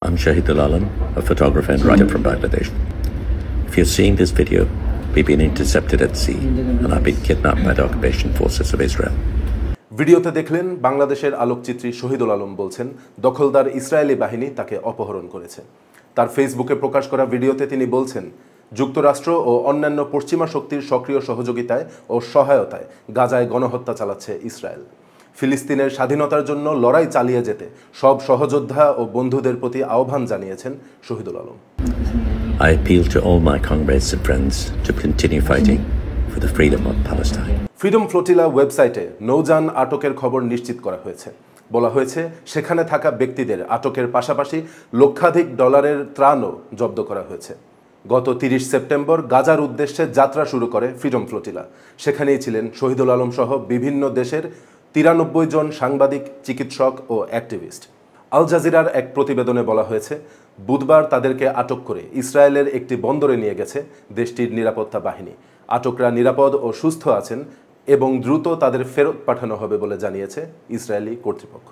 I'm Shahidul Alam, a photographer and writer from Bangladesh. If you're seeing this video, we've been intercepted at sea and I've been kidnapped by the occupation forces of Israel. ভিডিওতে দেখলেন বাংলাদেশের আলোকচিত্রী শহীদুল আলম বলছেন দখলদার Israeli বাহিনী তাকে অপহরণ করেছে। তার ফেসবুকে প্রকাশ করা ভিডিওতে তিনি বলছেন, যুক্তরাষ্ট্র ও অন্যান্য পশ্চিমা শক্তির সক্রিয় সহযোগিতায় ও সহায়তায় গাজায় গণহত্যা চালাচ্ছে ইসরায়েল। ফিলিস্তিনের স্বাধীনতার জন্য লড়াই চালিয়ে যেতে সব সহযোদ্ধা ও বন্ধুদের প্রতি আহ্বান জানিয়েছেন Shahidul Alam. I appeal to all my comrades and friends to continue fighting for the freedom of Palestine. Freedom flotilla ওয়েবসাইটে নৌযান আটকের খবর নিশ্চিত করা হয়েছে। বলা হয়েছে সেখানে থাকা ব্যক্তিদের আটকের পাশাপাশি লক্ষাধিক ডলারের ত্রাণও জব্দ করা হয়েছে। গত 30 সেপ্টেম্বর গাজার উদ্দেশ্যে যাত্রা শুরু করে ফ্রিডম ফ্লোটিলা। সেখানেই ছিলেন শহীদুল আলম সহ বিভিন্ন দেশের 93 জন সাংবাদিক, চিকিৎসক ও অ্যাক্টিভিস্ট। আল জাজিরার এক প্রতিবেদনে বলা হয়েছে, বুধবার তাদেরকে আটক করে ইসরায়েলের একটি বন্দরে নিয়ে গেছে দেশটির নিরাপত্তা বাহিনী। আটকরা নিরাপদ ও সুস্থ আছেন এবং দ্রুত তাদের ফেরত পাঠানো হবে বলে জানিয়েছে ইসরায়েলি কর্তৃপক্ষ।